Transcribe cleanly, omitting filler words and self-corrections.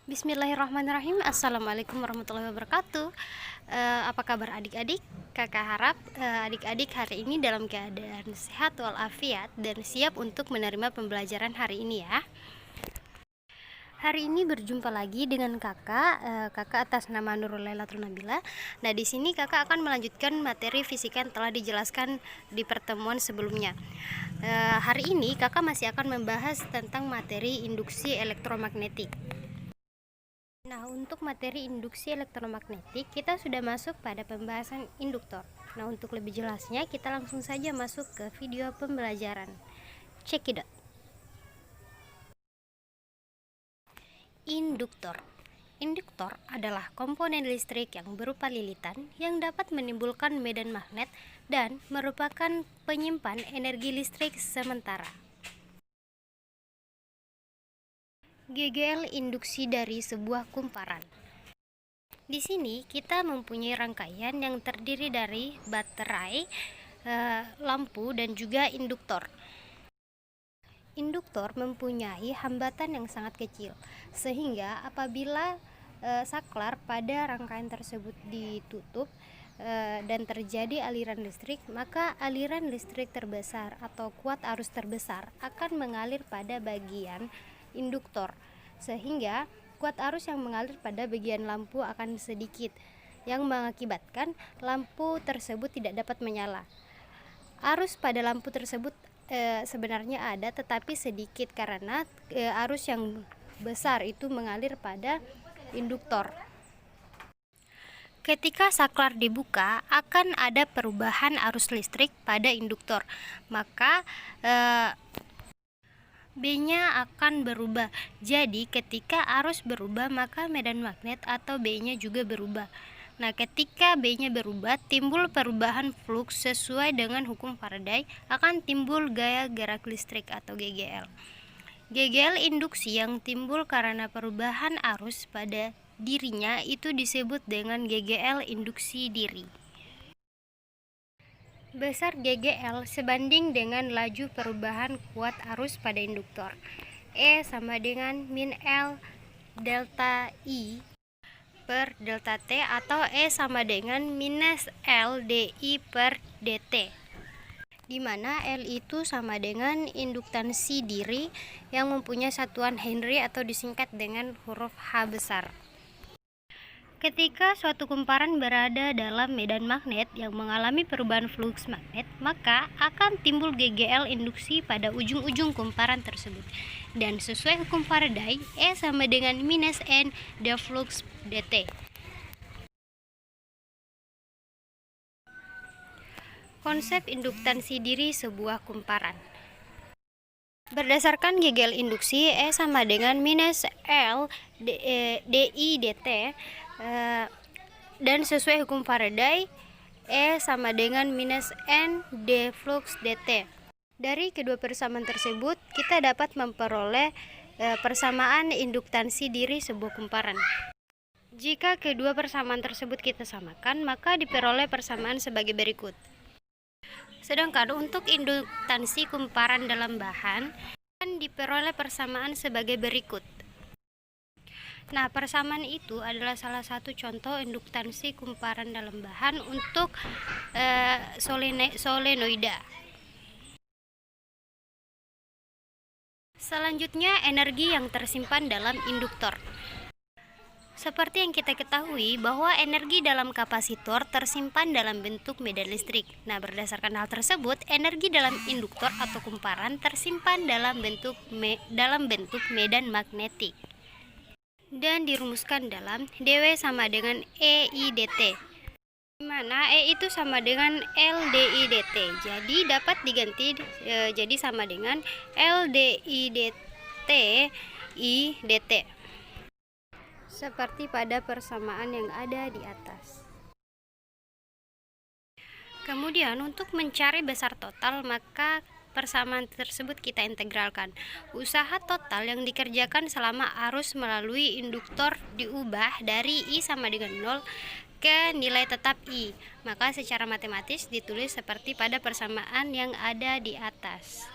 Bismillahirrahmanirrahim. Assalamualaikum warahmatullahi wabarakatuh. Apa kabar adik-adik? Kakak harap adik-adik hari ini dalam keadaan sehat walafiat dan siap untuk menerima pembelajaran hari ini ya. Hari ini berjumpa lagi dengan kakak atas nama Nurul Lailatul Nabila. Nah, di sini kakak akan melanjutkan materi fisika yang telah dijelaskan di pertemuan sebelumnya. Hari ini kakak masih akan membahas tentang materi induksi elektromagnetik. Nah, untuk materi induksi elektromagnetik, kita sudah masuk pada pembahasan induktor. Nah, untuk lebih jelasnya, kita langsung saja masuk ke video pembelajaran. Check it out. Induktor. Induktor adalah komponen listrik yang berupa lilitan yang dapat menimbulkan medan magnet dan merupakan penyimpan energi listrik sementara. GGL induksi dari sebuah kumparan. Di sini kita mempunyai rangkaian yang terdiri dari baterai, lampu, dan juga induktor. Induktor mempunyai hambatan yang sangat kecil, sehingga apabila saklar pada rangkaian tersebut ditutup dan terjadi aliran listrik, maka aliran listrik terbesar atau kuat arus terbesar akan mengalir pada bagian induktor, sehingga kuat arus yang mengalir pada bagian lampu akan sedikit, yang mengakibatkan lampu tersebut tidak dapat menyala. Arus pada lampu tersebut sebenarnya ada, tetapi sedikit karena arus yang besar itu mengalir pada induktor. Ketika saklar dibuka, akan ada perubahan arus listrik pada induktor, maka B-nya akan berubah. Jadi ketika arus berubah, maka medan magnet atau B-nya juga berubah. Nah, ketika B-nya berubah, timbul perubahan flux sesuai dengan hukum Faraday, akan timbul gaya gerak listrik atau GGL. GGL induksi yang timbul karena perubahan arus pada dirinya itu disebut dengan GGL induksi diri. Besar GGL sebanding dengan laju perubahan kuat arus pada induktor. E sama dengan min L delta I per delta T, atau E sama dengan minus L DI per DT, di mana L itu sama dengan induktansi diri yang mempunyai satuan Henry atau disingkat dengan huruf H besar. Ketika suatu kumparan berada dalam medan magnet yang mengalami perubahan flux magnet, maka akan timbul GGL induksi pada ujung-ujung kumparan tersebut. Dan sesuai hukum Faraday, E sama dengan minus N d flux dt. Konsep induktansi diri sebuah kumparan. Berdasarkan GGL induksi, E sama dengan minus L DI dt, dan sesuai hukum Faraday, E sama dengan minus N d flux dt. Dari kedua persamaan tersebut, kita dapat memperoleh persamaan induktansi diri sebuah kumparan. Jika kedua persamaan tersebut kita samakan, maka diperoleh persamaan sebagai berikut. Sedangkan untuk induktansi kumparan dalam bahan, akan diperoleh persamaan sebagai berikut. Nah, persamaan itu adalah salah satu contoh induktansi kumparan dalam bahan untuk solenoida. Selanjutnya, energi yang tersimpan dalam induktor. Seperti yang kita ketahui bahwa energi dalam kapasitor tersimpan dalam bentuk medan listrik. Nah, berdasarkan hal tersebut, energi dalam induktor atau kumparan tersimpan dalam bentuk medan magnetik dan dirumuskan dalam dW sama dengan EI dt, di mana E itu sama dengan LDI dt. Jadi dapat diganti jadi sama dengan LDI dt I dt, seperti pada persamaan yang ada di atas. Kemudian untuk mencari besar total, maka persamaan tersebut kita integralkan. Usaha total yang dikerjakan selama arus melalui induktor diubah dari I sama dengan 0 ke nilai tetap I. Maka secara matematis ditulis seperti pada persamaan yang ada di atas.